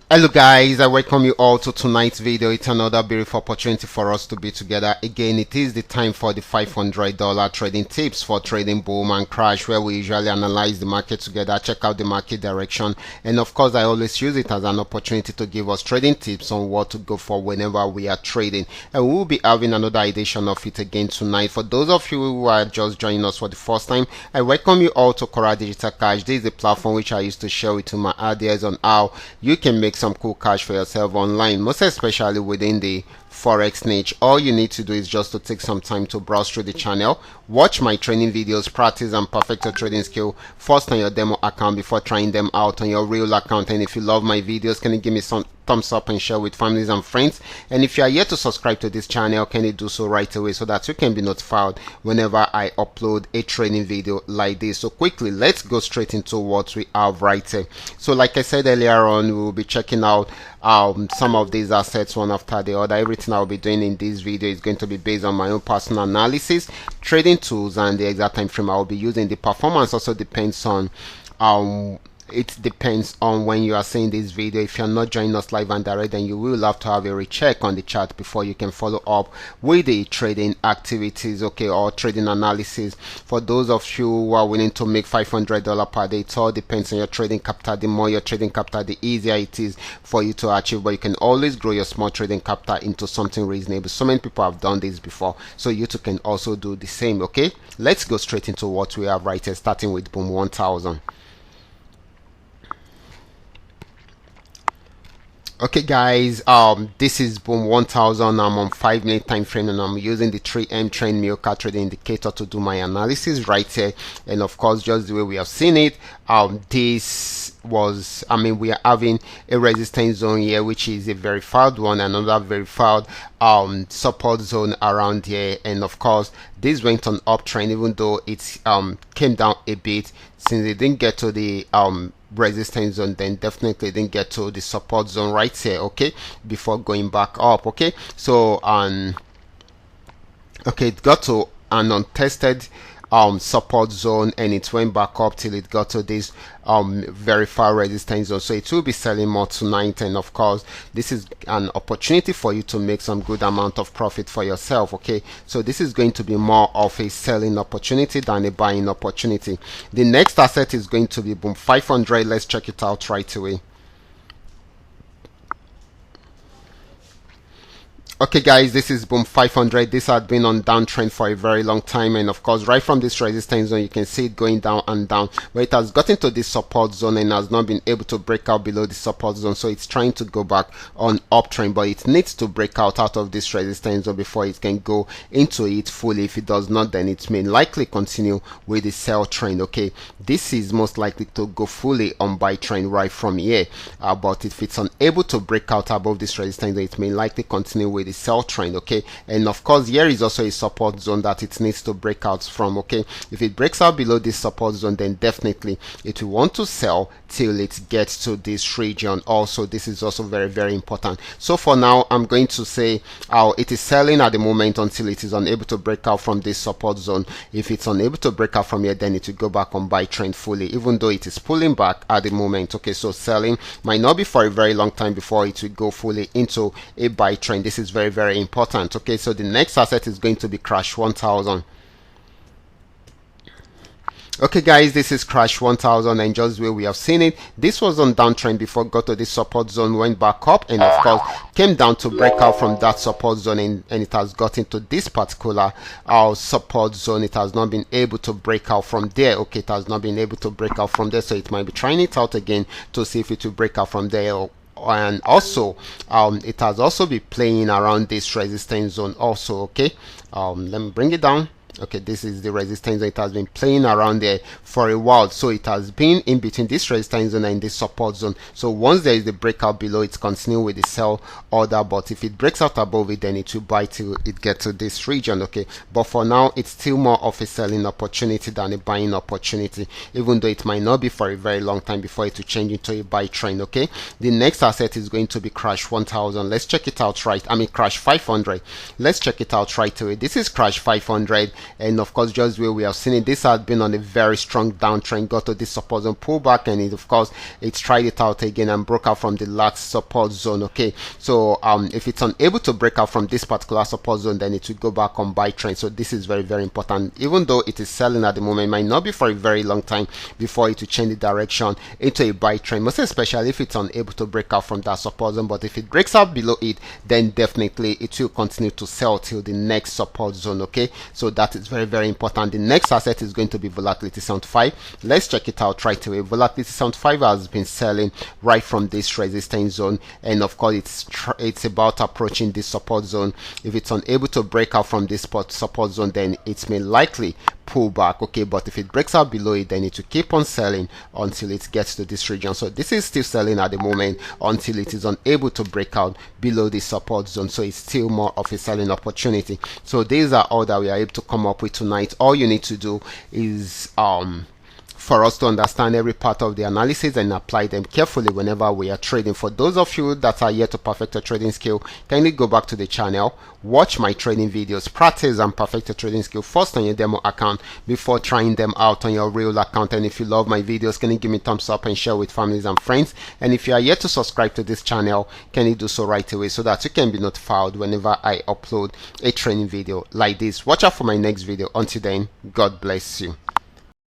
Hello guys, I welcome you all to tonight's video. It's another beautiful opportunity for us to be together again. It is the time for the $500 trading tips for trading boom and crash, where we usually analyze the market together, check out the market direction, and of course I always use it as an opportunity to give us trading tips on what to go for whenever we are trading. And we will be having another edition of it again tonight. For those of you who are just joining us for the first time, I welcome you all to Qora Digital Cash. This is a platform which I used to share with you my ideas on how you can make some cool cash for yourself online, most especially within the forex niche. All you need to do is just to take some time to browse through the channel, watch my training videos, practice and perfect your trading skill first on your demo account before trying them out on your real account. And if you love my videos, can you give me some thumbs up and share with families and friends? And if you are yet to subscribe to this channel, can you do so right away so that you can be notified whenever I upload a training video like this? So quickly, let's go straight into what we have right here. So like I said earlier on, we will be checking out some of these assets one after the other. Everything I'll be doing in this video is going to be based on my own personal analysis, trading tools, and the exact time frame I'll be using. The performance also depends on it depends on when you are seeing this video. If you're not joining us live and direct, then you will have to have a recheck on the chart before you can follow up with the trading activities, okay, or trading analysis. For those of you who are willing to make $500 per day, it all depends on your trading capital. The more your trading capital, the easier it is for you to achieve, but you can always grow your small trading capital into something reasonable. So many people have done this before, so you too can also do the same. Okay, let's go straight into what we have right here, starting with boom 1000. Okay guys, this is boom 1000. I'm on 5-minute time frame and I'm using the 3M trend Mioka trading indicator to do my analysis right here. And of course, just the way we have seen it, this was, we are having a resistance zone here, which is a verified one, another verified support zone around here. And of course, this went on uptrend, even though it came down a bit. Since it didn't get to the resistance zone, then definitely didn't get to the support zone right here, okay, before going back up. Okay, so okay, it got to an untested support zone and it went back up till it got to this verified resistance zone. So it will be selling more tonight, and of course this is an opportunity for you to make some good amount of profit for yourself. Okay, so this is going to be more of a selling opportunity than a buying opportunity. The next asset is going to be boom 500. Let's check it out right away. Okay guys, this is boom 500. This had been on downtrend for a very long time, and of course right from this resistance zone you can see it going down and down, but it has gotten to this support zone and has not been able to break out below the support zone. So it's trying to go back on uptrend, but it needs to break out of this resistance zone before it can go into it fully. If it does not, then it may likely continue with the sell trend. Okay, this is most likely to go fully on buy trend right from here, but if it's unable to break out above this resistance zone, it may likely continue with the sell trend. Okay, and of course here is also a support zone that it needs to break out from. Okay, if it breaks out below this support zone, then definitely it will want to sell till it gets to this region. Also, this is also very important. So for now, I'm going to say it is selling at the moment until it is unable to break out from this support zone. If it's unable to break out from here, then it will go back on buy trend fully, even though it is pulling back at the moment. Okay, so selling might not be for a very long time before it will go fully into a buy trend. This is very important. Okay, so the next asset is going to be crash 1000. Okay guys, this is crash 1000, and just the way we have seen it, this was on downtrend before got to this support zone, went back up, and of course came down to break out from that support zone, and it has got into this particular support zone. It has not been able to break out from there. Okay, it has not been able to break out from there, so it might be trying it out again to see if it will break out from there. And also it has also been playing around this resistance zone also. Okay, let me bring it down. Okay, this is the resistance zone. It has been playing around there for a while, so it has been in between this resistance zone and this support zone. So once there is the breakout below, it's continuing with the sell order, but if it breaks out above it, then it will buy till it gets to this region. Okay, but for now it's still more of a selling opportunity than a buying opportunity, even though it might not be for a very long time before it will change into a buy trend. Okay, the next asset is going to be crash 1000. Let's check it out right. Crash 500. Let's check it out right away. This is crash 500. and of course just where we have seen it, this has been on a very strong downtrend, got to this support zone, pull back, and it of course it's tried it out again and broke out from the last support zone. Okay, so if it's unable to break out from this particular support zone, then it will go back on buy trend. So this is very, very important. Even though it is selling at the moment, it might not be for a very long time before it will change the direction into a buy trend, most especially if it's unable to break out from that support zone. But if it breaks out below it, then definitely it will continue to sell till the next support zone. Okay, so that is very, very important. The next asset is going to be volatility 75. Let's check it out right away. Volatility 75 has been selling right from this resistance zone, and of course it's about approaching this support zone. If it's unable to break out from this support zone, then it may likely pull back. Okay, but if it breaks out below it, then it will keep on selling until it gets to this region. So this is still selling at the moment until it is unable to break out below the support zone. So it's still more of a selling opportunity. So these are all that we are able to come up with tonight. All you need to do is for us to understand every part of the analysis and apply them carefully whenever we are trading. For those of you that are yet to perfect your trading skill, kindly go back to the channel, watch my trading videos, practice and perfect your trading skill first on your demo account before trying them out on your real account. And if you love my videos, can you give me a thumbs up and share with families and friends? And if you are yet to subscribe to this channel, can you do so right away so that you can be notified whenever I upload a training video like this. Watch out for my next video. Until then, God bless you.